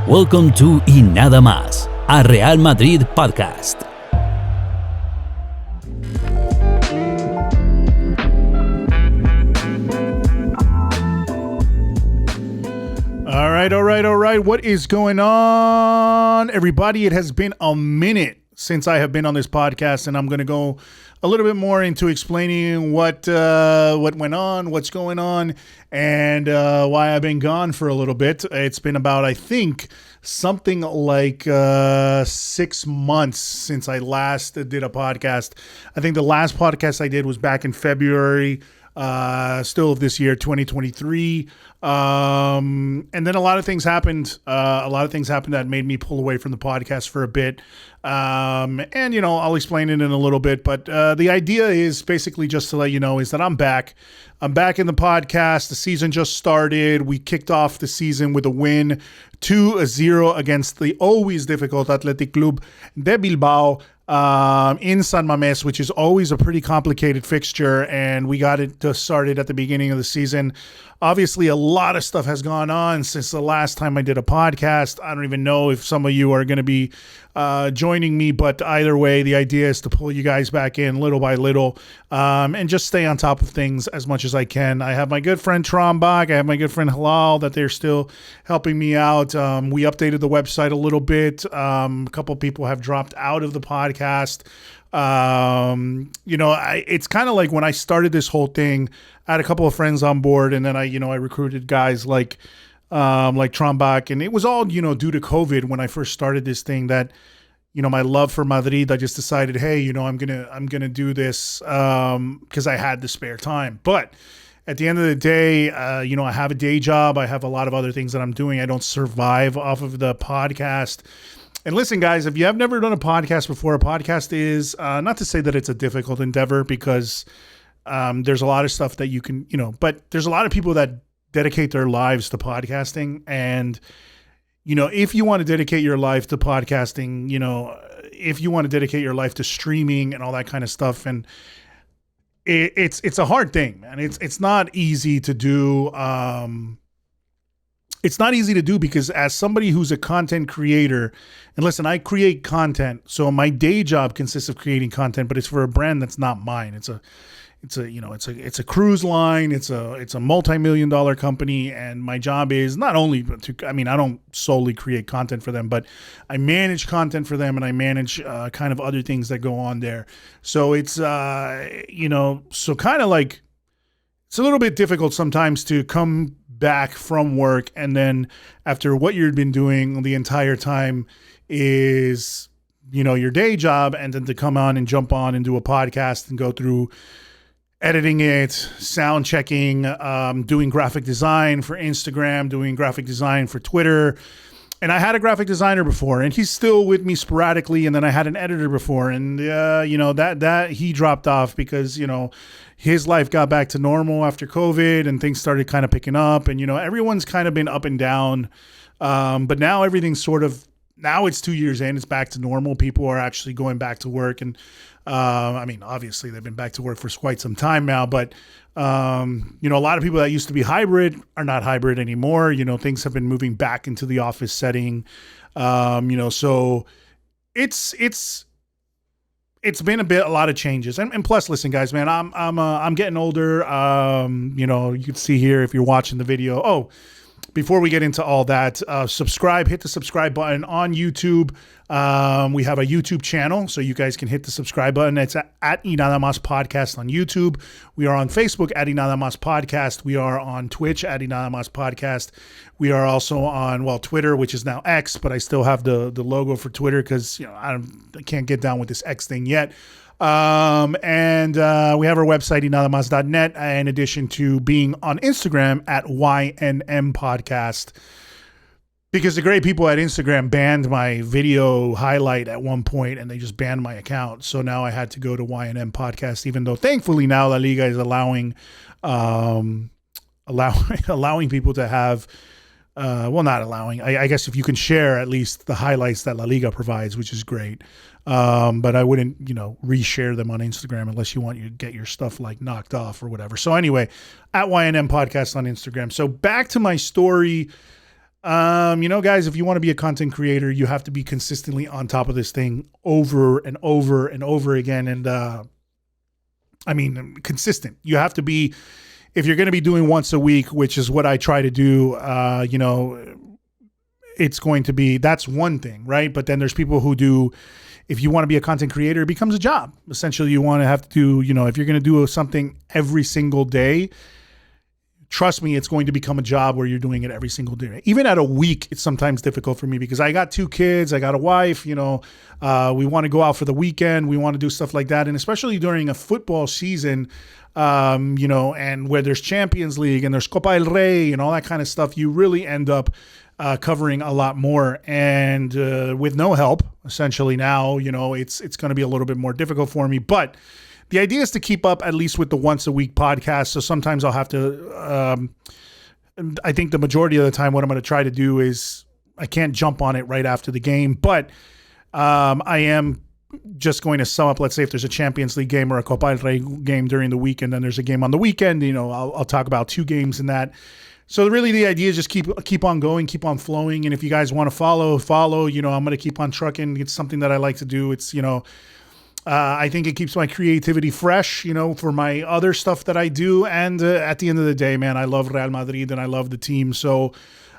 Welcome to Y Nada Más, a Real Madrid podcast. All right. What is going on, everybody? It has been a minute since I have been on this podcast, and I'm going to go a little bit more into explaining what went on, what's going on, and why I've been gone for a little bit. It's been about, I think, something like 6 months since I last did a podcast. I think the last podcast I did was back in February, still of this year, 2023. And then a lot of things happened. That made me pull away from the podcast for a bit. And I'll explain it in a little bit, but the idea is basically just to let you know is that I'm back. I'm back in the podcast. The season just started. We kicked off the season with a win, 2-0 against the always difficult Athletic Club de Bilbao in San Mamés, which is always a pretty complicated fixture, and we got it started at the beginning of the season. Obviously, a lot of stuff has gone on since the last time I did a podcast. I don't even know if some of you are going to be joining me, but either way, the idea is to pull you guys back in little by little and just stay on top of things as much as I can. I have my good friend Trombach. I have my good friend Hala that they're still helping me out. We updated the website a little bit. A couple people have dropped out of the podcast. It's kind of like when I started this whole thing, I had a couple of friends on board, and then I recruited guys like Trombach, and it was all, due to COVID when I first started this thing that, my love for Madrid, I just decided, hey, I'm going to do this, because I had the spare time. But at the end of the day, I have a day job. I have a lot of other things that I'm doing. I don't survive off of the podcast. And listen, guys, if you have never done a podcast before, a podcast is not to say that it's a difficult endeavor, because there's a lot of stuff that you can, but there's a lot of people that dedicate their lives to podcasting. And, if you want to dedicate your life to podcasting, if you want to dedicate your life to streaming and all that kind of stuff, and it's a hard thing, man. It's not easy to do. It's not easy to do because as somebody who's a content creator, and listen, I create content. So my day job consists of creating content, but it's for a brand that's not mine. It's a cruise line. It's a multi-million-dollar company. And my job is not only I don't solely create content for them, but I manage content for them, and I manage kind of other things that go on there. So it's, so kind of like, it's a little bit difficult sometimes to come back from work, and then after what you've been doing the entire time is your day job, and then to come on and jump on and do a podcast and go through editing it, sound checking, doing graphic design for Instagram, doing graphic design for Twitter. And I had a graphic designer before, and he's still with me sporadically. And then I had an editor before, and that he dropped off because his life got back to normal after COVID, and things started kind of picking up. And everyone's kind of been up and down, but now everything's now it's 2 years in, it's back to normal. People are actually going back to work, and obviously they've been back to work for quite some time now, but a lot of people that used to be hybrid are not hybrid anymore. Things have been moving back into the office setting. So it's been a lot of changes. And plus, listen, guys, man, I'm getting older. You can see here if you're watching the video. Oh, before we get into all that, hit the subscribe button on YouTube. We have a YouTube channel, so you guys can hit the subscribe button. It's at Y Nada Más Podcast on YouTube. We are on Facebook at Y Nada Más Podcast. We are on Twitch at Y Nada Más Podcast. We are also on, Twitter, which is now X, but I still have the logo for Twitter because, I can't get down with this X thing yet. And we have our website, ynadamas.net, in addition to being on Instagram at YNM Podcast. Because the great people at Instagram banned my video highlight at one point, and they just banned my account. So now I had to go to YNM Podcast, even though thankfully now La Liga is allowing people to have, not allowing, I guess if you can share at least the highlights that La Liga provides, which is great. But I wouldn't, reshare them on Instagram unless you want to get your stuff like knocked off or whatever. So anyway, at YNM Podcast on Instagram. So back to my story. Guys, if you want to be a content creator, you have to be consistently on top of this thing over and over and over again. And consistent. You have to be, if you're going to be doing once a week, which is what I try to do, it's going to be, that's one thing, right? But then there's people who do, if you want to be a content creator, it becomes a job. Essentially, you want to have to do, if you're going to do something every single day, trust me, it's going to become a job where you're doing it every single day. Even at a week, it's sometimes difficult for me because I got 2 kids, I got a wife, we want to go out for the weekend, we want to do stuff like that. And especially during a football season, and where there's Champions League and there's Copa del Rey and all that kind of stuff, you really end up covering a lot more. And with no help, essentially now, it's going to be a little bit more difficult for me. But the idea is to keep up at least with the once a week podcast. So sometimes I'll have to, I think the majority of the time what I'm going to try to do is I can't jump on it right after the game, but I am just going to sum up, let's say if there's a Champions League game or a Copa del Rey game during the week, and then there's a game on the weekend, I'll talk about 2 games in that. So really the idea is just keep on going, keep on flowing. And if you guys want to follow, I'm going to keep on trucking. It's something that I like to do. It's, I think it keeps my creativity fresh, for my other stuff that I do. And at the end of the day, man, I love Real Madrid and I love the team. So,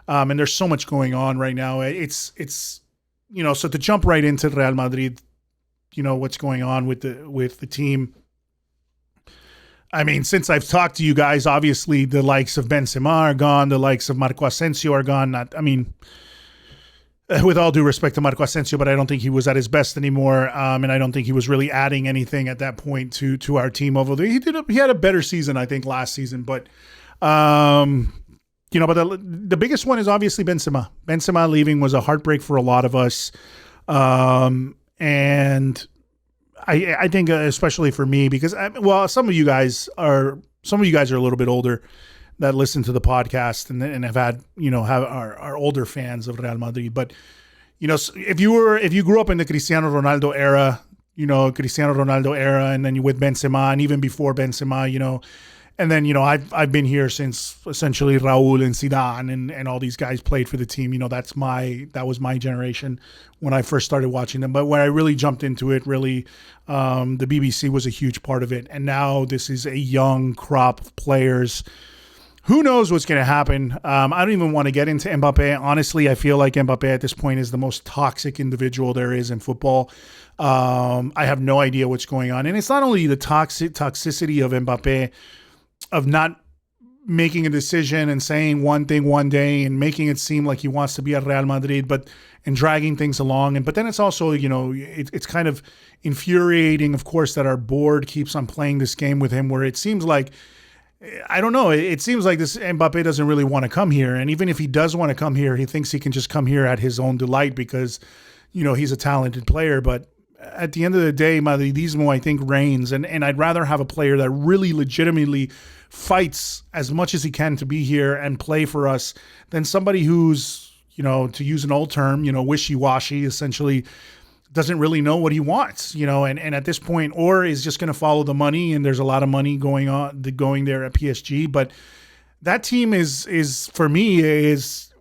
and there's so much going on right now. It's so to jump right into Real Madrid, what's going on with the team. I mean, since I've talked to you guys, obviously the likes of Benzema are gone. The likes of Marco Asensio are gone. With all due respect to Marco Asensio, but I don't think he was at his best anymore, and I don't think he was really adding anything at that point to our team. Although he had a better season, I think, last season. But but the biggest one is obviously Benzema. Benzema leaving was a heartbreak for a lot of us, and I think especially for me because some of you guys are a little bit older that listen to the podcast and have had, are older fans of Real Madrid. But, if you grew up in the Cristiano Ronaldo era, and then you with Benzema and even before Benzema, and then, I've been here since essentially Raúl and Zidane and all these guys played for the team. That was my generation when I first started watching them. But when I really jumped into it, really, the BBC was a huge part of it. And now this is a young crop of players. Who knows what's going to happen? I don't even want to get into Mbappé. Honestly, I feel like Mbappé at this point is the most toxic individual there is in football. I have no idea what's going on. And it's not only the toxicity of Mbappé, of not making a decision and saying one thing one day and making it seem like he wants to be at Real Madrid, and dragging things along. But then it's also, it's kind of infuriating, of course, that our board keeps on playing this game with him where it seems like, I don't know. It seems like this Mbappé doesn't really want to come here. And even if he does want to come here, he thinks he can just come here at his own delight because, he's a talented player. But at the end of the day, Madridismo, I think, reigns. And I'd rather have a player that really legitimately fights as much as he can to be here and play for us than somebody who's, to use an old term, wishy-washy, essentially doesn't really know what he wants, and at this point, or is just going to follow the money. And there's a lot of money going there at PSG. But that team is for me is,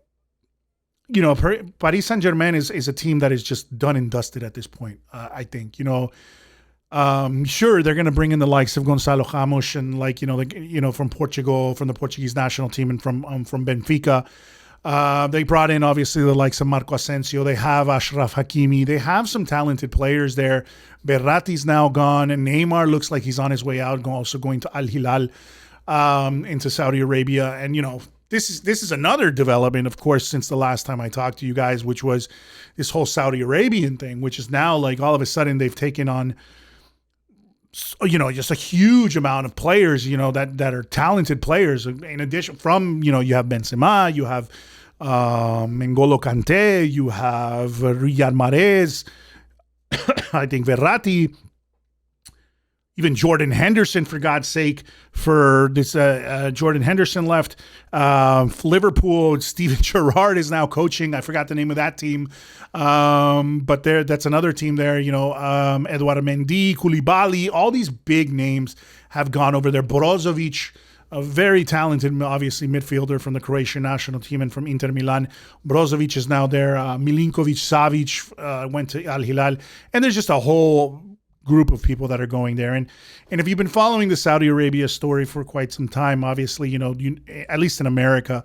Paris Saint-Germain is a team that is just done and dusted at this point. I think, sure, they're going to bring in the likes of Gonzalo Ramos and from Portugal, from the Portuguese national team and from Benfica. They brought in obviously the likes of Marco Asensio. They have Ashraf Hakimi. They have some talented players there. Berratti's now gone, and Neymar looks like he's on his way out, also going to Al Hilal into Saudi Arabia. And this is another development, of course, since the last time I talked to you guys, which was this whole Saudi Arabian thing, which is now like all of a sudden they've taken on just a huge amount of players, that are talented players. In addition, from, you have Benzema, you have N'Golo Kante, you have Riyad Mahrez, I think Verratti, even Jordan Henderson, for God's sake, for this Jordan Henderson left. Liverpool, Steven Gerrard is now coaching. I forgot the name of that team. But that's another team there. Eduardo Mendy, Koulibaly, all these big names have gone over there. Brozovic, a very talented, obviously, midfielder from the Croatian national team and from Inter Milan. Brozovic is now there. Milinkovic Savic went to Al Hilal. And there's just a whole group of people that are going there. And if you've been following the Saudi Arabia story for quite some time, obviously, at least in America,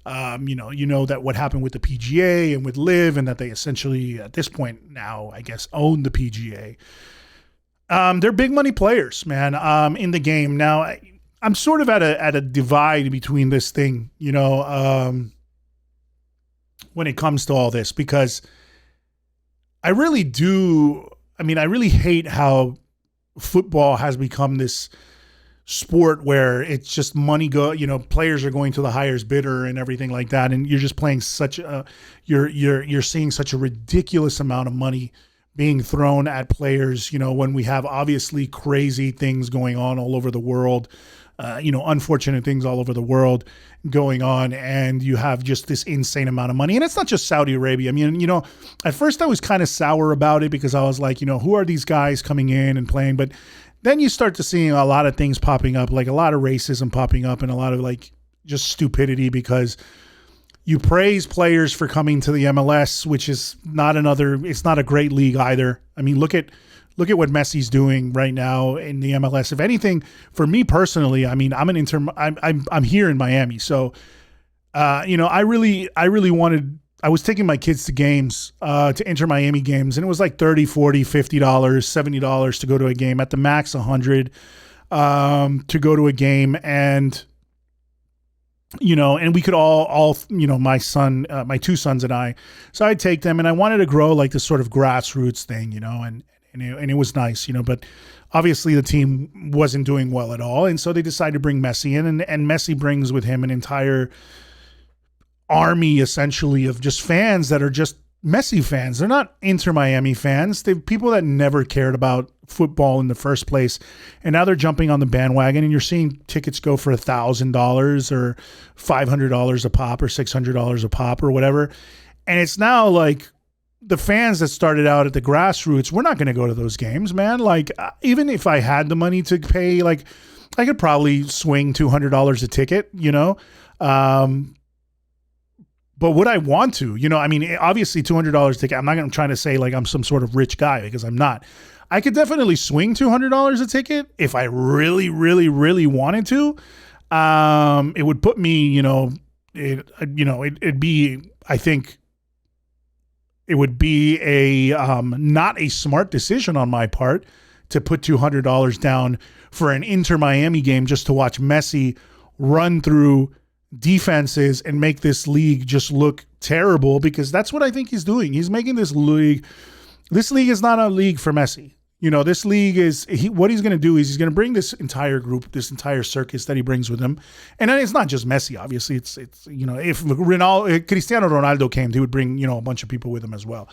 you know that what happened with the PGA and with LIV, and that they essentially, at this point now, I guess, own the PGA. They're big money players, man, in the game. Now, I'm sort of at a divide between this thing, when it comes to all this, because I really hate how football has become this sport where it's just money players are going to the highest bidder and everything like that, and you're just playing you're seeing such a ridiculous amount of money being thrown at players, when we have obviously crazy things going on all over the world, unfortunate things all over the world going on, and you have just this insane amount of money. And it's not just Saudi Arabia. I mean, at first I was kind of sour about it because I was like, who are these guys coming in and playing? But then you start to see a lot of things popping up, like a lot of racism popping up and a lot of like just stupidity, because you praise players for coming to the MLS, which is it's not a great league either. I mean, look at what Messi's doing right now in the MLS. If anything, for me personally, I mean, I'm here in Miami. So, I was taking my kids to games, to Inter Miami games, and it was like $30, $40, $50, $70 to go to a game, at the max $100 to go to a game. And, and we could all, my son, my two sons and I, so I'd take them, and I wanted to grow like this sort of grassroots thing, and it was nice, but obviously the team wasn't doing well at all. And so they decided to bring Messi in, and Messi brings with him an entire army, essentially, of just fans that are just Messi fans. They're not Inter Miami fans. They're people that never cared about football in the first place. And now they're jumping on the bandwagon, and you're seeing tickets go for $1,000 or $500 a pop or $600 a pop or whatever. And it's now like, the fans that started out at the grassroots, we're not going to go to those games, man. Like, even if I had the money to pay, like, I could probably swing $200 a ticket, but would I want to? I mean, obviously $200 a ticket. I'm not trying to say like I'm some sort of rich guy, because I'm not. I could definitely swing $200 a ticket if I really, really, really wanted to. It would put me, it'd be, I think, it would be not a smart decision on my part to put $200 down for an Inter Miami game just to watch Messi run through defenses and make this league just look terrible, because that's what I think he's doing. He's making this league is not a league for Messi. This league is, what he's going to do is he's going to bring this entire group, this entire circus that he brings with him. And it's not just Messi, obviously. It's if Cristiano Ronaldo came, he would bring, a bunch of people with him as well.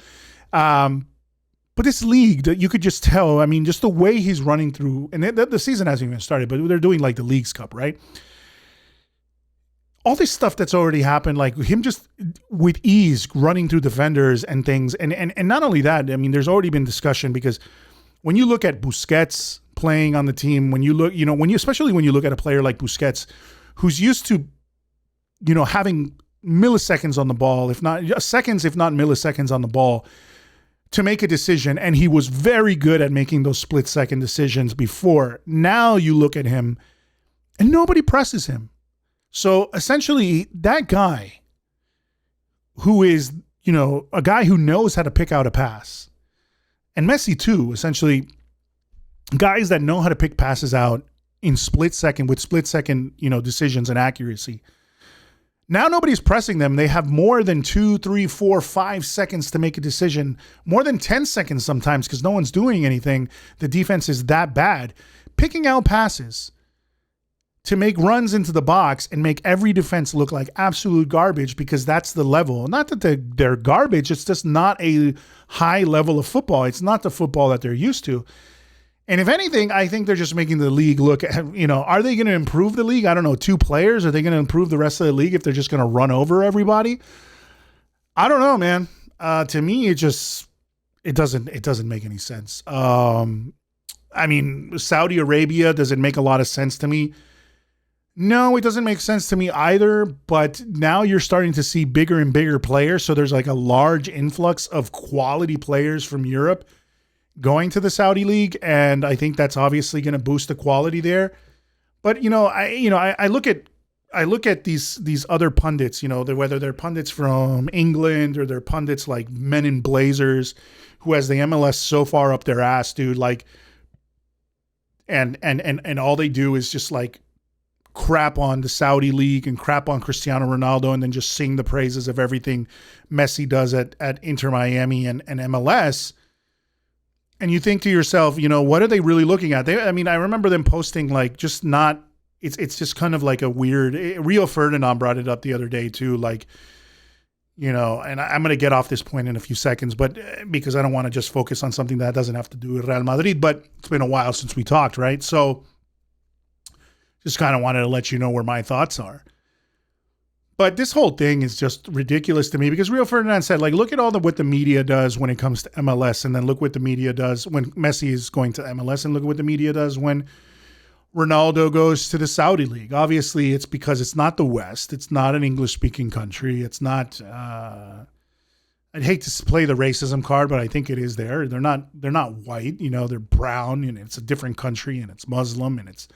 But this league, that you could just tell, I mean, just the way he's running through, and the season hasn't even started, but they're doing like the Leagues Cup, right? All this stuff that's already happened, like him just with ease running through defenders and things. And not only that, I mean, there's already been discussion, because when you look at Busquets playing on the team, when you look, especially when you look at a player like Busquets, who's used to, having milliseconds on the ball, if not seconds, if not milliseconds on the ball to make a decision. And he was very good at making those split second decisions before. Now you look at him and nobody presses him. So essentially that guy who is, a guy who knows how to pick out a pass, and Messi too, essentially guys that know how to pick passes out in with split second, decisions and accuracy. Now nobody's pressing them. They have more than 2, 3, 4, 5 seconds to make a decision, more than 10 seconds sometimes, because no one's doing anything. The defense is that bad. Picking out passes to make runs into the box and make every defense look like absolute garbage, because that's the level. Not that they're garbage. It's just not a high level of football. It's not the football that they're used to. And if anything, I think they're just making the league look, are they going to improve the league? I don't know, 2 players? Are they going to improve the rest of the league if they're just going to run over everybody? I don't know, man. To me, it doesn't make any sense. I mean, Saudi Arabia, does it make a lot of sense to me? No, it doesn't make sense to me either. But now you're starting to see bigger and bigger players. So there's like a large influx of quality players from Europe going to the Saudi League. And I think that's obviously going to boost the quality there. But, I look at these other pundits, whether they're pundits from England or they're pundits like Men in Blazers who has the MLS so far up their ass, dude, like, and all they do is just like crap on the Saudi League and crap on Cristiano Ronaldo and then just sing the praises of everything Messi does at Inter Miami and MLS. And you think to yourself, what are they really looking at? I remember them posting like just not, it's just kind of like a weird, Rio Ferdinand brought it up the other day too, like, and I'm going to get off this point in a few seconds, but because I don't want to just focus on something that doesn't have to do with Real Madrid, but it's been a while since we talked, right? So just kind of wanted to let you know where my thoughts are. But this whole thing is just ridiculous to me because Rio Ferdinand said, like, look at what the media does when it comes to MLS, and then look what the media does when Messi is going to MLS, and look at what the media does when Ronaldo goes to the Saudi League. Obviously, it's because it's not the West. It's not an English-speaking country. It's not. I'd hate to play the racism card, but I think it is there. They're not white. They're brown, and it's a different country, and it's Muslim, and it's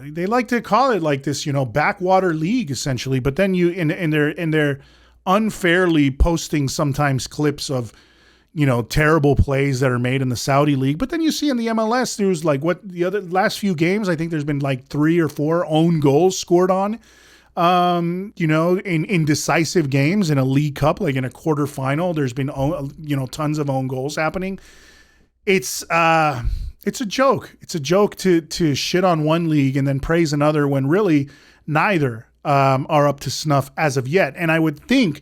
they like to call it like this, backwater league essentially. But then they're unfairly posting sometimes clips of, terrible plays that are made in the Saudi League. But then you see in the MLS, there's like the other last few games, I think there's been like 3 or 4 own goals scored on, in decisive games in a League Cup, like in a quarterfinal, there's been, tons of own goals happening. It's a joke. It's a joke to shit on one league and then praise another when really neither are up to snuff as of yet. And I would think,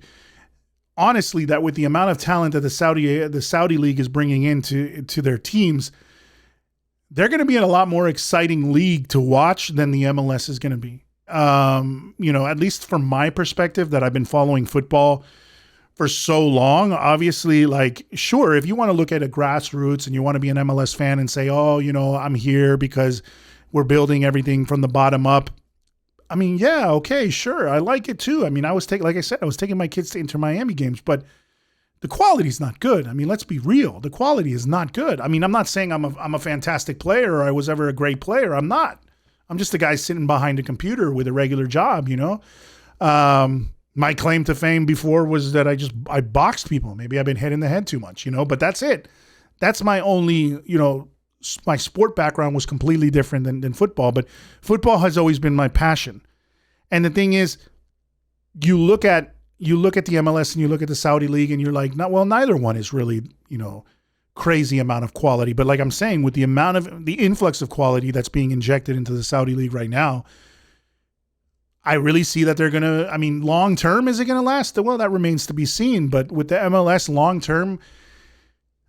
honestly, that with the amount of talent that the Saudi League is bringing into their teams, they're going to be in a lot more exciting league to watch than the MLS is going to be. At least from my perspective, that I've been following football for so long. Obviously, like, sure, if you want to look at a grassroots and you want to be an MLS fan and say, oh, I'm here because we're building everything from the bottom up. I mean, yeah, okay, sure. I like it too. I mean, I was taking my kids to Inter Miami games, but the quality is not good. I mean, let's be real. The quality is not good. I mean, I'm not saying I'm a fantastic player or I was ever a great player. I'm not. I'm just a guy sitting behind a computer with a regular job, My claim to fame before was that I boxed people. Maybe I've been hit in the head too much, but that's it. That's my only, my sport background was completely different than football, but football has always been my passion. And the thing is, you look at the MLS and you look at the Saudi League and you're like, neither one is really, crazy amount of quality. But like I'm saying, with the influx of quality that's being injected into the Saudi League right now, I really see that they're going to, long term, is it going to last? Well, that remains to be seen. But with the MLS long term,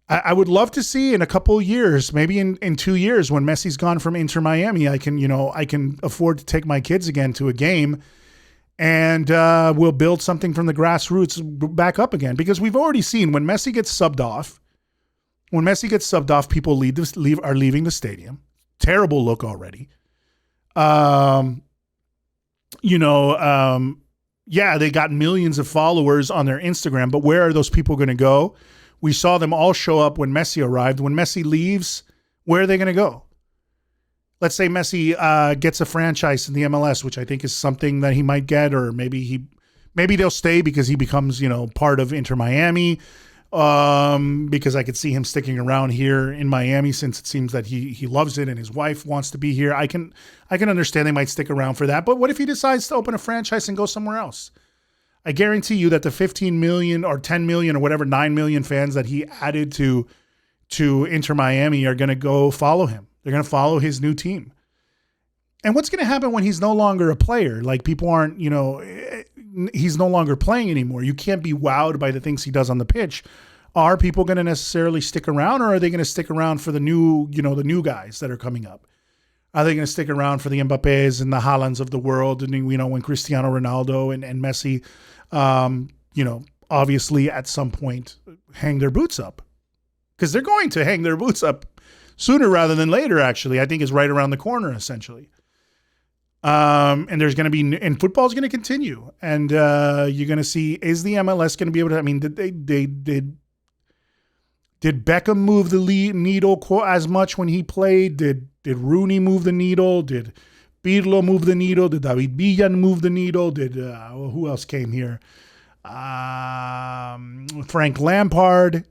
I would love to see in a couple of years, maybe in 2 years, when Messi's gone from Inter Miami, I can afford to take my kids again to a game and we'll build something from the grassroots back up again. Because we've already seen when Messi gets subbed off, people are leaving the stadium. Terrible look already. They got millions of followers on their Instagram, but where are those people going to go? We saw them all show up when Messi arrived. When Messi leaves, where are they going to go? Let's say Messi gets a franchise in the MLS, which I think is something that he might get, or maybe they'll stay because he becomes, part of Inter Miami. Because I could see him sticking around here in Miami since it seems that he loves it and his wife wants to be here. I can understand they might stick around for that. But what if he decides to open a franchise and go somewhere else? I guarantee you that the 15 million or 10 million or whatever 9 million fans that he added to Inter Miami are going to go follow him. They're going to follow his new team. And what's going to happen when he's no longer a player? Like, people aren't, he's no longer playing anymore. You can't be wowed by the things he does on the pitch. Are people going to necessarily stick around, or are they going to stick around for the new guys that are coming up? Are they going to stick around for the Mbappés and the Haalands of the world? And, when Cristiano Ronaldo and Messi, obviously at some point hang their boots up, because they're going to hang their boots up sooner rather than later, actually. I think is right around the corner, essentially. And there's going to be, and football is going to continue. And you're going to see, is the MLS going to be able to, I mean, did Beckham move the needle as much when he played? Did Rooney move the needle? Did Pirlo move the needle? Did David Villa move the needle? Did who else came here? Frank Lampard,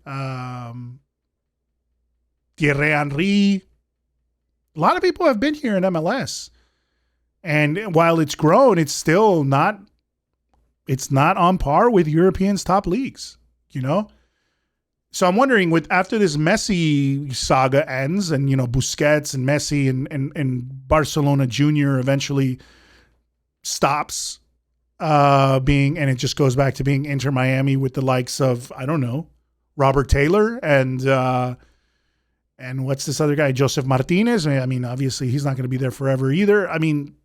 Thierry Henry. A lot of people have been here in MLS. And while it's grown, it's still not on par with Europeans' top leagues, you know? So I'm wondering, after this Messi saga ends, and Busquets and Messi and Barcelona Junior eventually stops being, and it just goes back to being Inter Miami with the likes of, I don't know, Robert Taylor and what's this other guy, Joseph Martinez. I mean, obviously he's not going to be there forever either. I mean,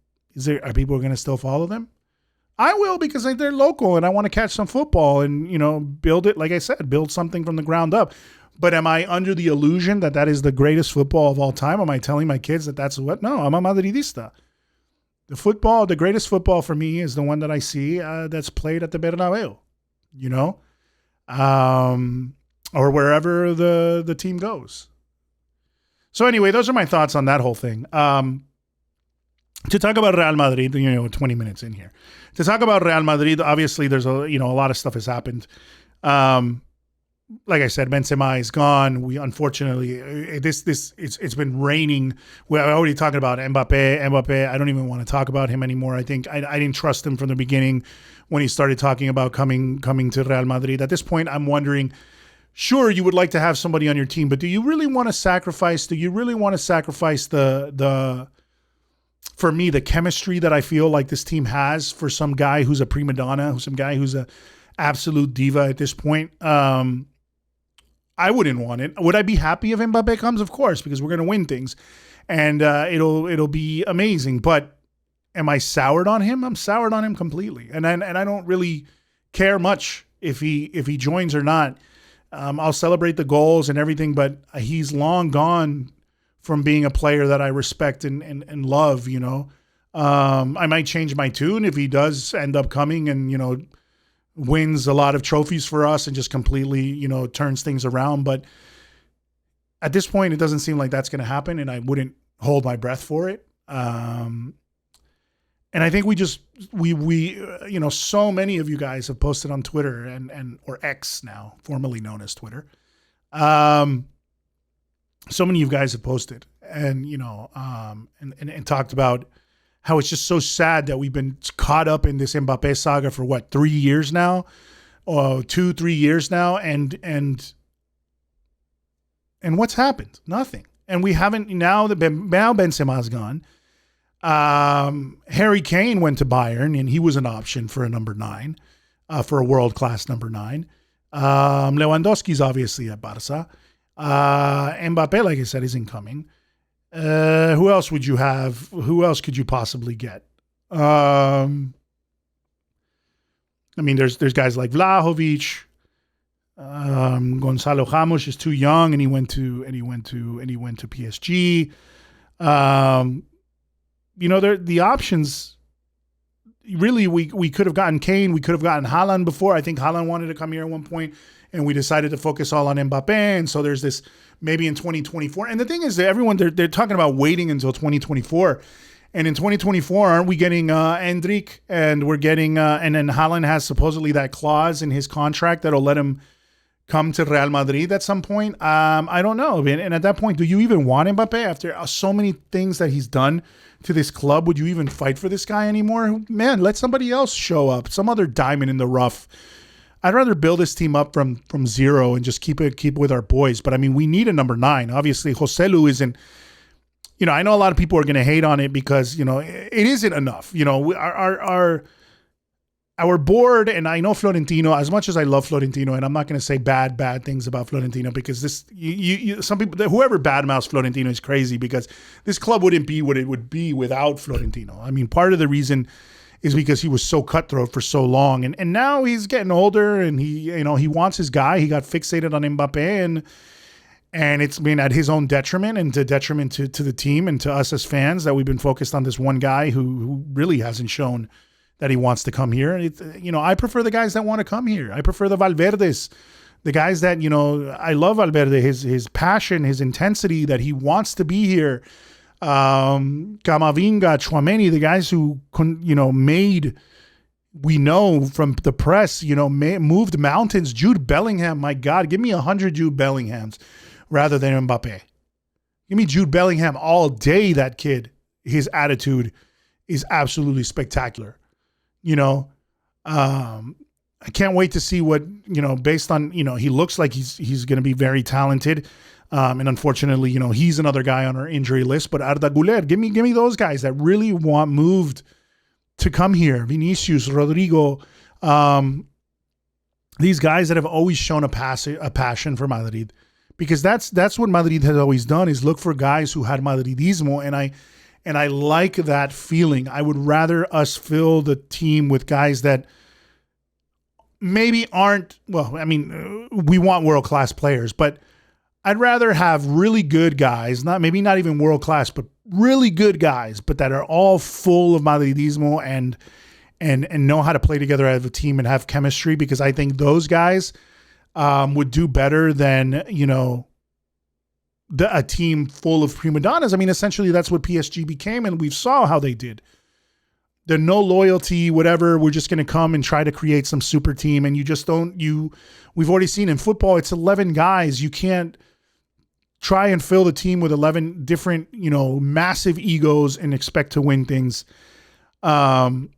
are people going to still follow them? I will, because they're local and I want to catch some football and, build it. Like I said, build something from the ground up. But am I under the illusion that is the greatest football of all time? Am I telling my kids that that's what? No, I'm a Madridista. The greatest football for me is the one that I see that's played at the Bernabeu, or wherever the team goes. So anyway, those are my thoughts on that whole thing. To talk about Real Madrid, 20 minutes in here. To talk about Real Madrid, obviously there's a lot of stuff has happened. Like I said, Benzema is gone. We unfortunately it's been raining. We're already talking about Mbappe. I don't even want to talk about him anymore. I think I didn't trust him from the beginning when he started talking about coming to Real Madrid. At this point, I'm wondering, sure, you would like to have somebody on your team, but do you really want to sacrifice? Do you really want to sacrifice for me, the chemistry that I feel like this team has for some guy who's a prima donna, some guy who's a absolute diva at this point? I wouldn't want it. Would I be happy if Mbappe comes? Of course, because we're going to win things, and it'll be amazing. But am I soured on him? I'm soured on him completely, and I don't really care much if he joins or not. I'll celebrate the goals and everything, but he's long gone from being a player that I respect and love, I might change my tune if he does end up coming and, wins a lot of trophies for us and just completely, turns things around. But at this point, it doesn't seem like that's going to happen, and I wouldn't hold my breath for it. And I think we so many of you guys have posted on Twitter or X now, formerly known as Twitter. So many of you guys have posted and talked about how it's just so sad that we've been caught up in this Mbappe saga for 3 years now, or 2-3 years now. And what's happened? Nothing. And we haven't, now Benzema's gone. Harry Kane went to Bayern and he was an option for a number 9, for a world-class number 9. Lewandowski's obviously at Barca. Mbappe, like I said, isn't coming. Who else would you have? Who else could you possibly get? I mean, there's guys like Vlahovic. Gonzalo Ramos is too young, and he went to PSG. The options. Really, we could have gotten Kane. We could have gotten Haaland before. I think Haaland wanted to come here at one point, and we decided to focus all on Mbappe. And so there's this maybe in 2024. And the thing is that everyone, they're talking about waiting until 2024. And in 2024, aren't we getting Endrick? And we're getting, and then Haaland has supposedly that clause in his contract that'll let him come to Real Madrid at some point. I don't know. And at that point, do you even want Mbappe after so many things that he's done to this club? Would you even fight for this guy anymore? Man, let somebody else show up, some other diamond in the rough. I'd rather build this team up from zero and just keep with our boys. But I mean, we need a number 9. Obviously, Joselu isn't. I know a lot of people are going to hate on it because it isn't enough. Our board, and I know Florentino, as much as I love Florentino, and I'm not going to say bad things about Florentino, because this, some people, whoever badmouths Florentino is crazy, because this club wouldn't be what it would be without Florentino. I mean, part of the reason is because he was so cutthroat for so long, and now he's getting older, and he wants his guy. He got fixated on Mbappe, And it's been at his own detriment and to detriment to the team and to us as fans that we've been focused on this one guy who really hasn't shown that he wants to come here. I prefer the guys that want to come here. I prefer the Valverdes, the guys that, I love Valverde, his passion, his intensity, that he wants to be here. Camavinga, Tchouaméni, the guys who, made, we know from the press, moved mountains. Jude Bellingham, my God, give me 100 Jude Bellinghams rather than Mbappe. Give me Jude Bellingham all day, that kid. His attitude is absolutely spectacular. I can't wait to see what, based on, he looks like he's going to be very talented. And unfortunately, he's another guy on our injury list, but Arda Güler, give me those guys that really moved to come here. Vinicius, Rodrigo, these guys that have always shown a passion for Madrid, because that's what Madrid has always done, is look for guys who had Madridismo. And I like that feeling. I would rather us fill the team with guys that maybe aren't, we want world-class players, but I'd rather have really good guys, not even world-class, but really good guys, but that are all full of Madridismo and know how to play together as a team and have chemistry, because I think those guys would do better than, a team full of prima donnas. Essentially that's what PSG became, and we saw how they did. The no loyalty, whatever, we're just going to come and try to create some super team, and we've already seen in football, it's 11 guys. You can't try and fill the team with 11 different, massive egos and expect to win things. And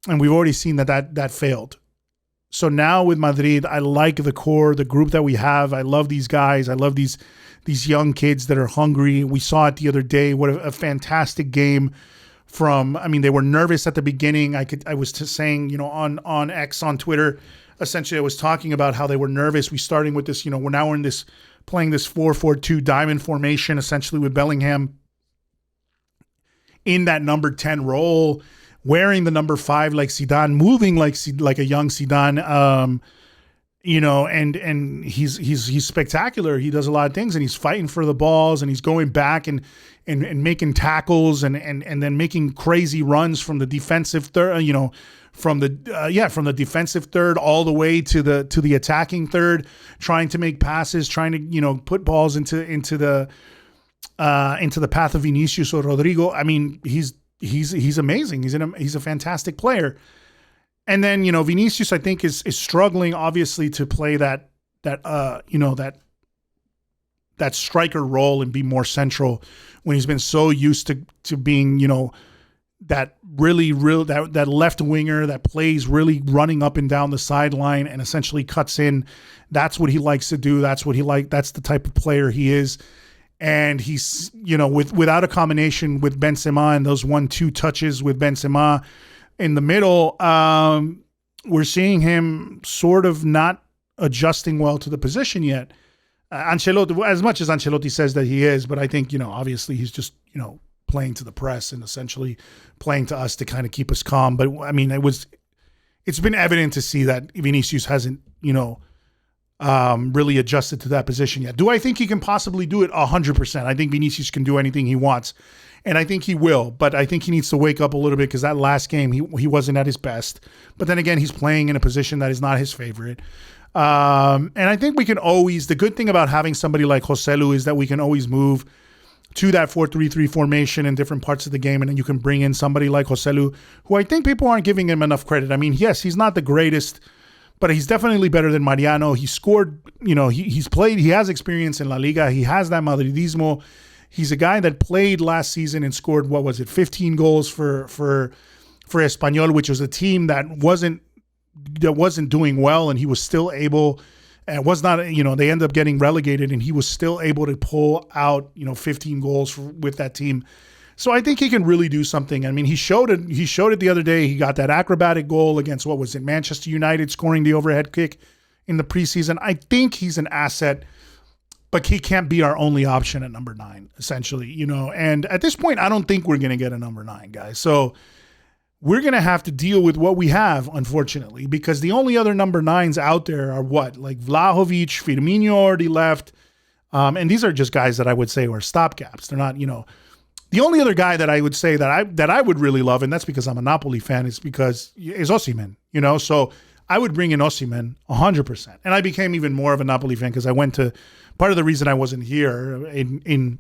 we've already seen that failed. So now with Madrid, I like the core, the group that we have. I love these guys. I love these young kids that are hungry. We saw it the other day. What a fantastic game they were nervous at the beginning. I was saying, on X, on Twitter, essentially I was talking about how they were nervous. We starting with this, we're in this, playing this 4-4-2 diamond formation, essentially with Bellingham in that number 10 role, wearing the number 5 like Zidane, moving like a young Zidane, and he's spectacular. He does a lot of things, and he's fighting for the balls, and he's going back and making tackles and then making crazy runs from the defensive third, from the defensive third all the way to the attacking third, trying to make passes, trying to put balls into the path of Vinicius or Rodrigo. He's amazing. He's a fantastic player. And then, Vinicius, I think, is struggling, obviously, to play that striker role and be more central when he's been so used to being, that that left winger that plays really running up and down the sideline and essentially cuts in. That's what he likes to do. That's the type of player he is. And he's, without a combination with Benzema and those 1-2 touches with Benzema in the middle, we're seeing him sort of not adjusting well to the position yet. Ancelotti, as much as Ancelotti says that he is, but I think, obviously he's just, playing to the press and essentially playing to us to kind of keep us calm. But it's been evident to see that Vinicius hasn't, really adjusted to that position yet. Do I think he can possibly do it? 100%. I think Vinicius can do anything he wants, and I think he will, but I think he needs to wake up a little bit, because that last game, he wasn't at his best. But then again, he's playing in a position that is not his favorite. And I think we can always, the good thing about having somebody like Joselu is that we can always move to that 4-3-3 formation in different parts of the game, and then you can bring in somebody like Joselu, who I think people aren't giving him enough credit. Yes, he's not the greatest, but he's definitely better than Mariano. He scored, he's played, he has experience in La Liga. He has that Madridismo. He's a guy that played last season and scored, 15 goals for Espanyol, which was a team that wasn't doing well, and he was still able, and was not, they ended up getting relegated, and he was still able to pull out, 15 goals with that team. So I think he can really do something. He showed it. He showed it the other day. He got that acrobatic goal against, Manchester United, scoring the overhead kick in the preseason. I think he's an asset, but he can't be our only option at number 9, essentially, And at this point, I don't think we're going to get a number 9, guys. So we're going to have to deal with what we have, unfortunately, because the only other number 9s out there are like Vlahovic, Firmino already left. And these are just guys that I would say are stopgaps. They're not, the only other guy that I would say that I would really love, and that's because I'm a Napoli fan, is Osimhen, So I would bring in Osimhen 100%. And I became even more of a Napoli fan because I went to, part of the reason I wasn't here in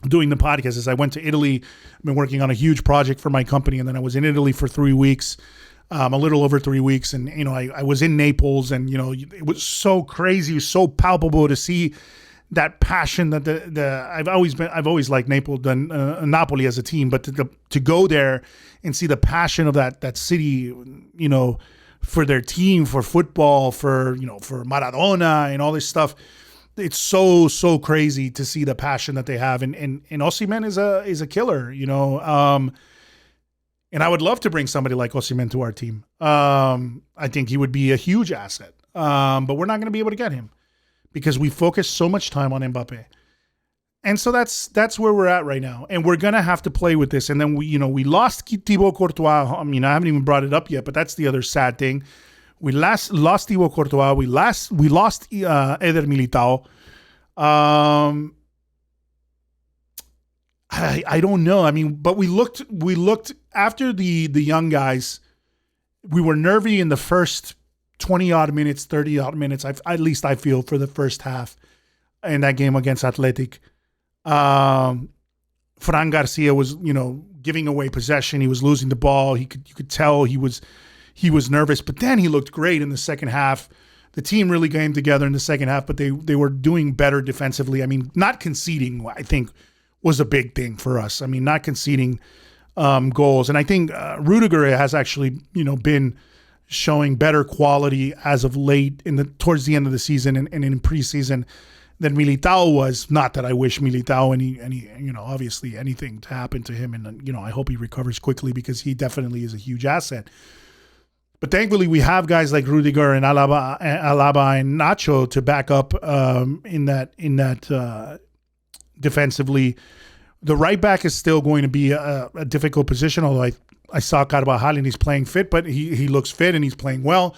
doing the podcast is I went to Italy. I've been working on a huge project for my company, and then I was in Italy for 3 weeks, a little over 3 weeks. And, I was in Naples, and, it was so crazy, so palpable to see that passion that I've always liked Naples and Napoli as a team, but to go there and see the passion of that city, for their team, for football, for Maradona and all this stuff. It's so crazy to see the passion that they have, and Osimhen is a killer, and I would love to bring somebody like Osimhen to our team. I think he would be a huge asset, but we're not going to be able to get him because we focus so much time on Mbappe, and so that's where we're at right now, and we're going to have to play with this. And then we lost Thibaut Courtois. I mean, I haven't even brought it up yet, but that's the other sad thing. We lost Thibaut Courtois. We lost Eder Militao. I don't know. I mean, but we looked after the young guys. We were nervy in the first 20 odd minutes, 30 odd minutes. At least I feel for the first half in that game against Athletic. Fran Garcia was giving away possession. He was losing the ball. You could tell he was nervous, but then he looked great in the second half. The team really came together in the second half, but they were doing better defensively. I mean, not conceding, I think, was a big thing for us. I mean, not conceding goals. And I think Rudiger has actually, been showing better quality as of late towards the end of the season and in preseason than Militao was. Not that I wish Militao any obviously anything to happen to him. And, I hope he recovers quickly because he definitely is a huge asset. But thankfully, we have guys like Rudiger and Alaba and Nacho to back up in that defensively. The right back is still going to be a difficult position, although I saw Carvajal and he's playing fit, but he looks fit and he's playing well.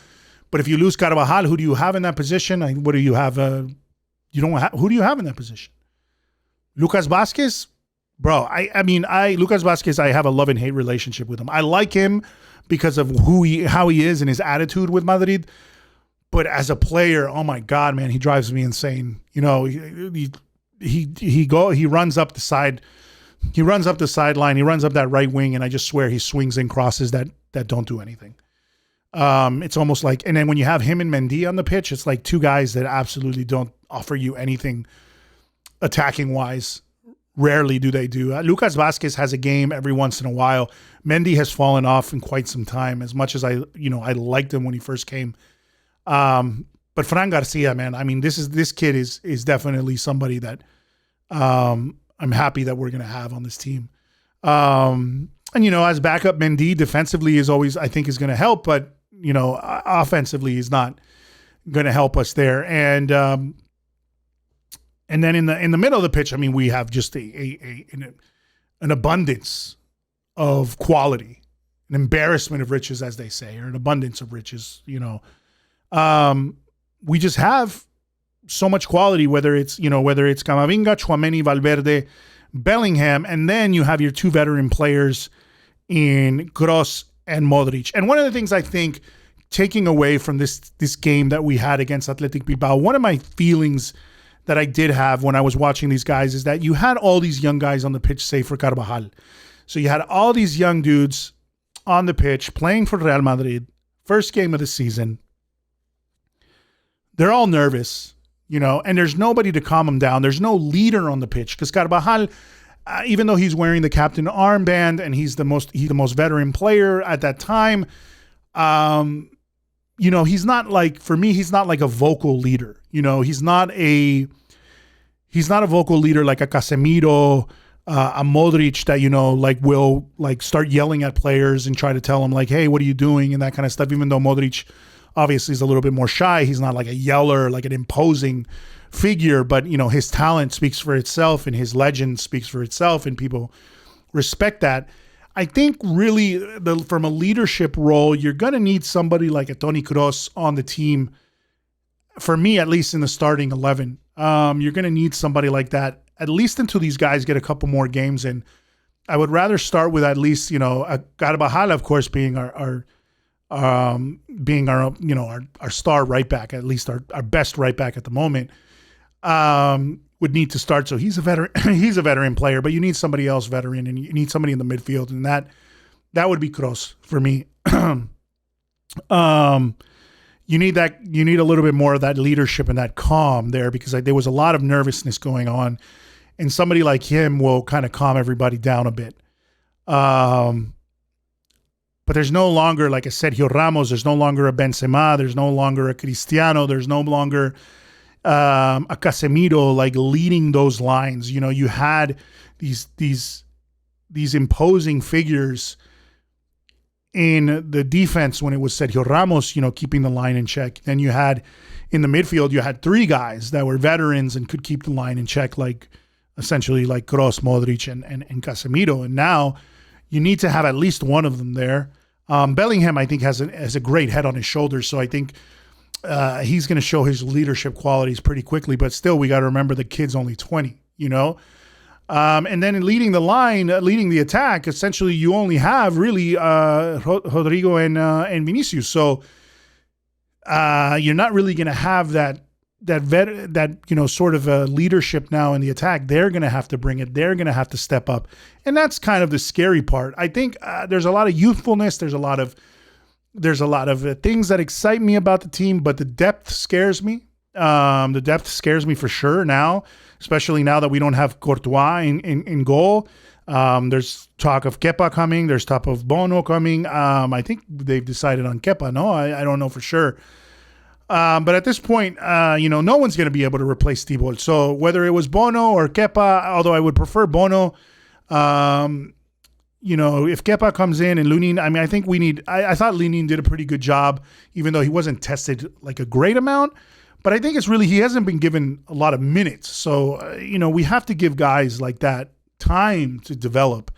But if you lose Carvajal, who do you have in that position? What do you have? Who do you have in that position? Lucas Vazquez? Bro, Lucas Vazquez, I have a love and hate relationship with him. I like him because of how he is and his attitude with Madrid. But as a player, oh my God, man, he drives me insane. He runs up the side. He runs up the sideline. He runs up that right wing, and I just swear he swings in crosses that don't do anything. It's almost like, and then when you have him and Mendy on the pitch, it's like two guys that absolutely don't offer you anything attacking wise. Rarely do they do. Lucas Vazquez has a game every once in a while. Mendy has fallen off in quite some time, as much as I liked him when he first came. But Fran Garcia, man, I mean, this kid is definitely somebody that I'm happy that we're going to have on this team. And as backup, Mendy defensively is always, I think, is going to help, but offensively is not going to help us there. And then in the middle of the pitch, I mean, we have just an abundance of quality, an embarrassment of riches, as they say, or an abundance of riches. We just have so much quality, whether it's Camavinga, Tchouaméni, Valverde, Bellingham, and then you have your two veteran players in Kroos and Modric. And one of the things I think, taking away from this game that we had against Athletic Bilbao, one of my feelings that I did have when I was watching these guys is that you had all these young guys on the pitch, save for Carvajal. So you had all these young dudes on the pitch playing for Real Madrid, first game of the season. They're all nervous, and there's nobody to calm them down. There's no leader on the pitch because Carvajal, even though he's wearing the captain armband and he's the most veteran player at that time, he's not like, for me, he's not like a vocal leader. He's not a vocal leader like a Casemiro, a Modric that, will start yelling at players and try to tell them hey, what are you doing? And that kind of stuff. Even though Modric obviously is a little bit more shy, he's not like a yeller, like an imposing figure, but his talent speaks for itself and his legend speaks for itself and people respect that. I think really from a leadership role, you're going to need somebody like a Toni Kroos on the team. For me, at least in the starting 11, You're going to need somebody like that, at least until these guys get a couple more games in. I would rather start with at least, Hala, of course, being our star right back, at least our best right back at the moment, would need to start. So he's a veteran. He's a veteran player, but you need somebody else veteran, and you need somebody in the midfield, and that would be Kroos for me. You need that. You need a little bit more of that leadership and that calm there, because there was a lot of nervousness going on, and somebody like him will kind of calm everybody down a bit. But there's no longer like a Sergio Ramos. There's no longer a Benzema. There's no longer a Cristiano. There's no longer a Casemiro like leading those lines. You had these imposing figures in the defense when it was Sergio Ramos, keeping the line in check. Then you had in the midfield, you had three guys that were veterans and could keep the line in check, essentially like Kroos, Modric, and Casemiro. And now you need to have at least one of them there. Bellingham, I think, has a great head on his shoulders, so I think he's going to show his leadership qualities pretty quickly. But still, we got to remember the kid's only 20, And then in leading the line, leading the attack, essentially you only have really Rodrigo and Vinicius. So you're not really going to have that sort of leadership now in the attack. They're going to have to bring it. They're going to have to step up, and that's kind of the scary part. I think there's a lot of youthfulness. There's a lot of things that excite me about the team, but the depth scares me. The depth scares me for sure now, especially now that we don't have Courtois in goal. There's talk of Kepa coming. There's talk of Bono coming. I think they've decided on Kepa. No, I don't know for sure. But at this point, no one's going to be able to replace Thibault. So whether it was Bono or Kepa, although I would prefer Bono, if Kepa comes in and Lunin, I think I thought Lunin did a pretty good job, even though he wasn't tested like a great amount. But I think he hasn't been given a lot of minutes. So, we have to give guys like that time to develop.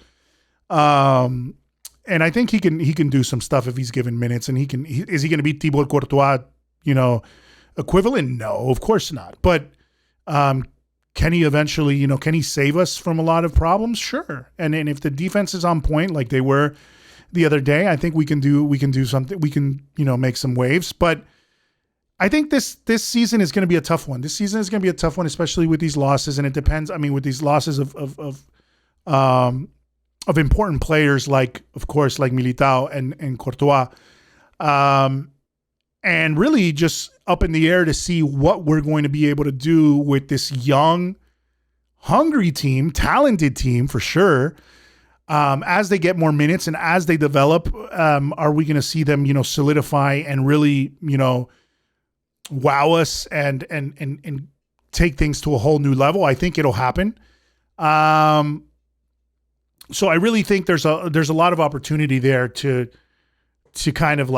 And I think he can do some stuff if he's given minutes. And is he going to be Thibault Courtois, equivalent? No, of course not. But can he eventually, can he save us from a lot of problems? Sure. And if the defense is on point like they were the other day, I think we can do something. We can, make some waves. But I think this season is going to be a tough one. This season is going to be a tough one, especially with these losses. And it depends. With these losses of important players like Militao and Courtois, and really just up in the air to see what we're going to be able to do with this young, hungry team, talented team for sure. As they get more minutes and as they develop, are we going to see them, solidify and really, wow us and take things to a whole new level? I think it'll happen. So I really think there's a lot of opportunity there to kind of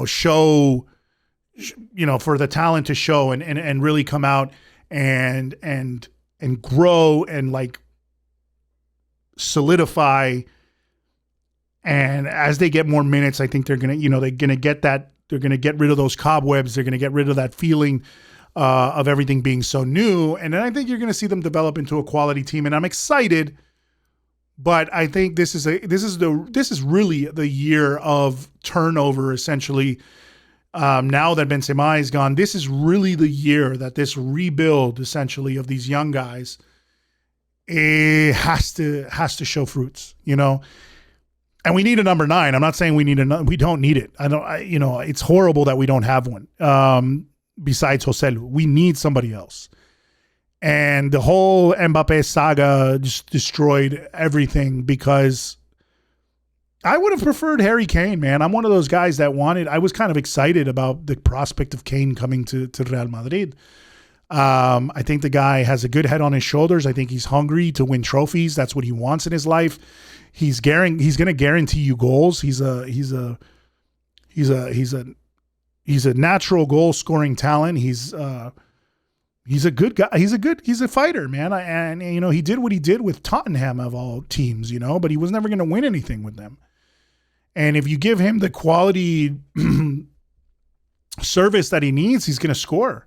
show, for the talent to show and really come out and grow and solidify. And as they get more minutes, I think they're going to get that. They're going to get rid of those cobwebs. They're going to get rid of that feeling of everything being so new. And then I think you're going to see them develop into a quality team. And I'm excited, but I think this is really the year of turnover, essentially. Now that Benzema is gone, this is really the year that this rebuild, essentially, of these young guys, has to show fruits, And we need a number 9. I'm not saying we don't need it. It's horrible that we don't have one. Besides Joselu, we need somebody else. And the whole Mbappe saga just destroyed everything, because I would have preferred Harry Kane, man. I'm one of those guys that I was kind of excited about the prospect of Kane coming to Real Madrid. I think the guy has a good head on his shoulders. I think he's hungry to win trophies. That's what he wants in his life. He's going to guarantee you goals. He's a natural goal scoring talent. He's a good guy. He's a fighter, man. And he did what he did with Tottenham of all teams, but he was never going to win anything with them. And if you give him the quality service that he needs, he's going to score.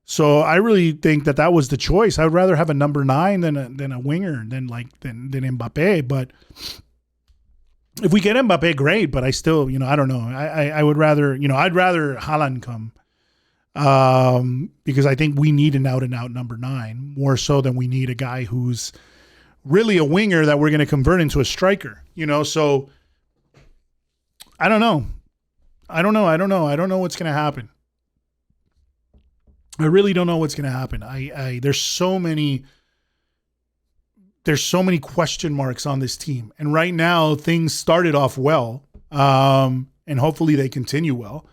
So I really think that was the choice. I would rather have a number 9 than a winger than Mbappe. But if we get Mbappe, great. But I still, I don't know. I would rather, I'd rather Haaland come, because I think we need an out and out number 9 more so than we need a guy who's really a winger that we're going to convert into a striker. So I don't know. I don't know what's going to happen. I really don't know what's going to happen. There's so many question marks on this team. And right now things started off well. And hopefully they continue well.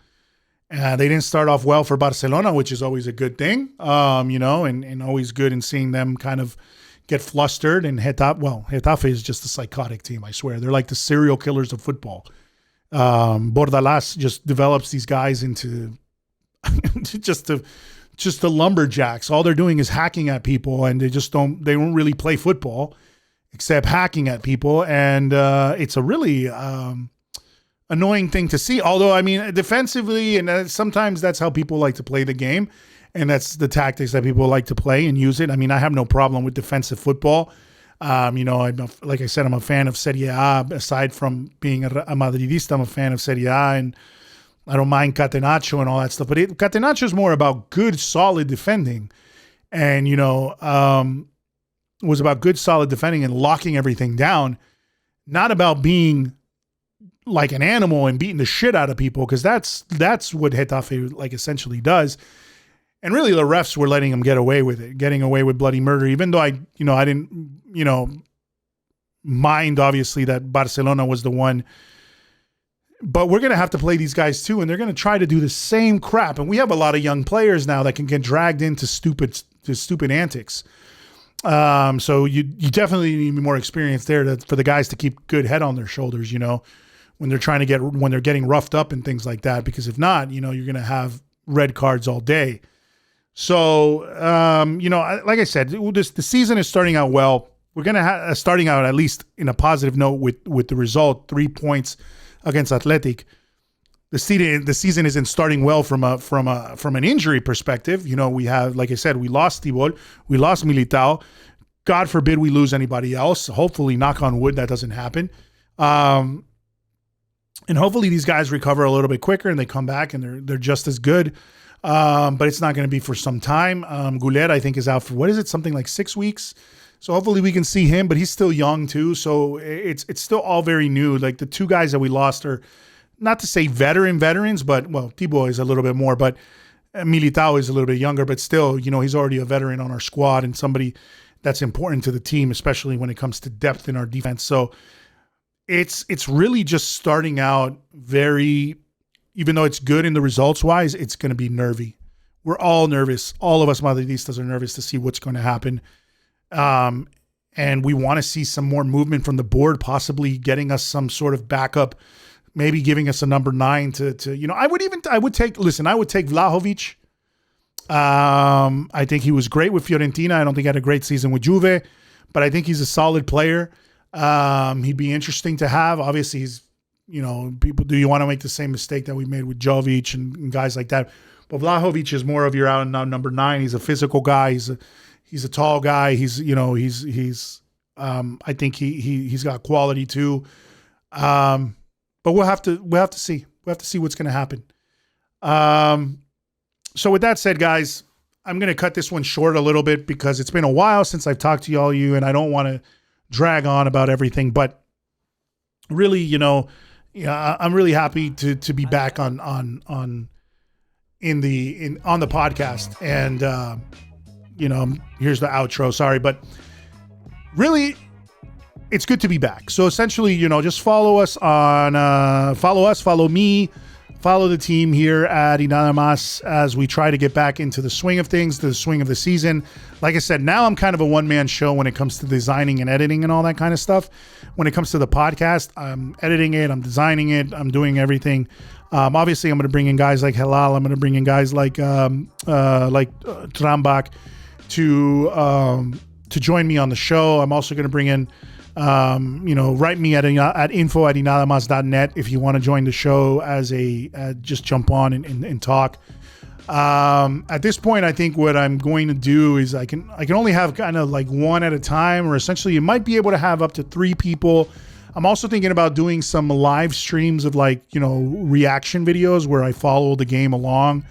They didn't start off well for Barcelona, which is always a good thing. And always good in seeing them kind of get flustered. And Getafe is just a psychotic team, I swear. They're like the serial killers of football. Bordalas just develops these guys into just the lumberjacks. All they're doing is hacking at people, and they don't really play football except hacking at people. And it's a really annoying thing to see. Although, I mean, defensively, and sometimes that's how people like to play the game, and that's the tactics that people like to play and use it. I mean, I have no problem with defensive football. Like I said, I'm a fan of Serie A. Aside from being a Madridista, I'm a fan of Serie A, and I don't mind Catenaccio and all that stuff. But Catenaccio is more about good, solid defending, and was about good, solid defending and locking everything down, not about being like an animal and beating the shit out of people, because that's what Getafe like essentially does. And really, the refs were letting them get away with it, getting away with bloody murder. Even though I didn't, mind obviously that Barcelona was the one. But we're gonna have to play these guys too, and they're gonna try to do the same crap. And we have a lot of young players now that can get dragged into stupid antics. So you definitely need more experience there for the guys to keep good head on their shoulders. When they're getting roughed up and things like that. Because if not, you're gonna have red cards all day. So, like I said, the season is starting out well. We're going to starting out at least in a positive note with the result, 3 points against Athletic. The season isn't starting well from an injury perspective. We have, like I said, we lost Tibol, we lost Militao. God forbid we lose anybody else. Hopefully, knock on wood, that doesn't happen. And hopefully these guys recover a little bit quicker and they come back and they're just as good. But it's not going to be for some time. Goulet, I think, is out for, something like 6 weeks. So hopefully we can see him, but he's still young too. So it's still all very new. Like the 2 guys that we lost are, not to say veterans, but Thibaut is a little bit more, but Militao is a little bit younger, but still, he's already a veteran on our squad and somebody that's important to the team, especially when it comes to depth in our defense. So it's really just starting out very, even though it's good in the results wise, it's going to be nervy. We're all nervous. All of us Madridistas are nervous to see what's going to happen. And we want to see some more movement from the board, possibly getting us some sort of backup, maybe giving us a number 9 to I would take Vlahovic. I think he was great with Fiorentina. I don't think he had a great season with Juve, but I think he's a solid player. He'd be interesting to have. Obviously, he's, people, do you want to make the same mistake that we made with Jovic and guys like that? But Vlahovic is more of your out and out number 9. He's a physical guy. He's a tall guy. I think he's got quality too. But we'll have to see. We'll have to see what's going to happen. So with that said, guys, I'm going to cut this one short a little bit because it's been a while since I've talked to all you, and I don't want to drag on about everything. But really, I'm really happy to be back on the podcast. And here's the outro. Sorry, but really, it's good to be back. So essentially, just follow us on, follow me, follow the team here at Nada Mas as we try to get back into the swing of things, the swing of the season. Like I said, now I'm kind of a one-man show when it comes to designing and editing and all that kind of stuff. When it comes to the podcast, I'm editing it, I'm designing it, I'm doing everything. Obviously, I'm going to bring in guys like Halal. I'm going to bring in guys like Trambach to join me on the show. I'm also going to bring in, write me at info@inadamas.net if you want to join the show as just jump on and talk. At this point, I think what I'm going to do is I can only have kind of like one at a time, or essentially you might be able to have up to 3 people. I'm also thinking about doing some live streams of like, reaction videos where I follow the game along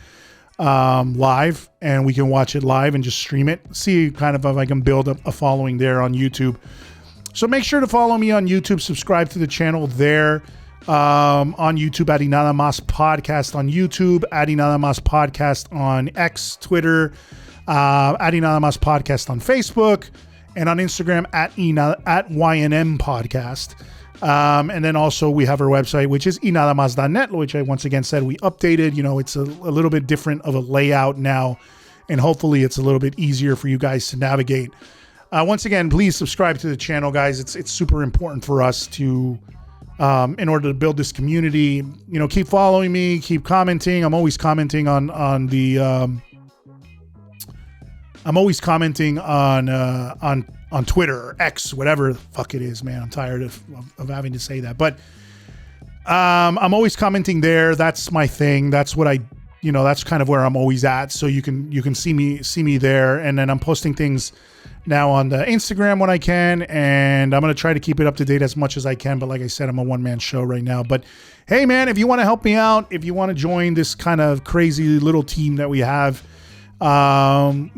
live, and we can watch it live and just stream it. See kind of if I can build a following there on YouTube. So make sure to follow me on YouTube, subscribe to the channel there. On YouTube at Nada Mas Podcast on YouTube, at Nada Mas Podcast on X, Twitter, at Nada Mas Podcast on Facebook, and on Instagram at YNM Podcast. And then also we have our website, which is inadamas.net, which I once again said we updated. It's a little bit different of a layout now, and hopefully it's a little bit easier for you guys to navigate. Once again, please subscribe to the channel, guys. It's super important for us to, in order to build this community. Keep following me, keep commenting. I'm always commenting on Twitter or X, whatever the fuck it is, man. I'm tired of having to say that, but I'm always commenting there. That's my thing. That's what that's kind of where I'm always at. So you can see me there, and then I'm posting things now on the Instagram when I can, and I'm going to try to keep it up to date as much as I can. But like I said, I'm a one-man show right now. But hey, man, if you want to help me out, if you want to join this kind of crazy little team that we have, from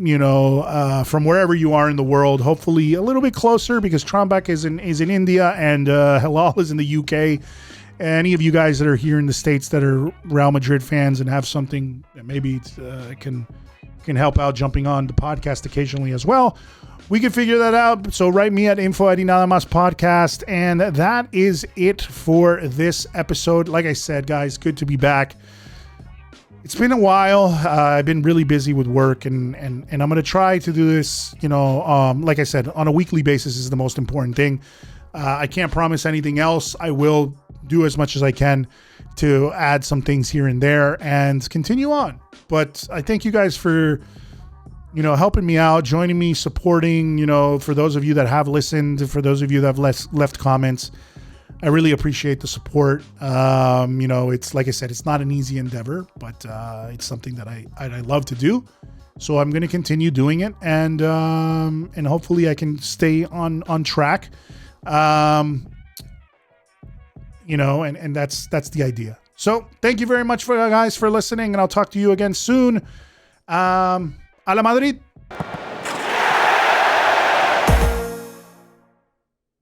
wherever you are in the world, hopefully a little bit closer, because Trombek is in India and Halal is in the UK. Any of you guys that are here in the States that are Real Madrid fans and have something that maybe can help out jumping on the podcast occasionally as well, we can figure that out. So write me at info@nadamas.podcast. And that is it for this episode. Like I said, guys, good to be back. It's been a while. I've been really busy with work, and I'm going to try to do this, like I said, on a weekly basis is the most important thing. I can't promise anything else. I will do as much as I can to add some things here and there and continue on. But I thank you guys for, helping me out, joining me, supporting, for those of you that have listened, for those of you that have left comments. I really appreciate the support. It's like I said, it's not an easy endeavor, but it's something that I love to do. So I'm going to continue doing it, and hopefully I can stay on track. And that's the idea. So thank you very much guys for listening, and I'll talk to you again soon. Hala Madrid.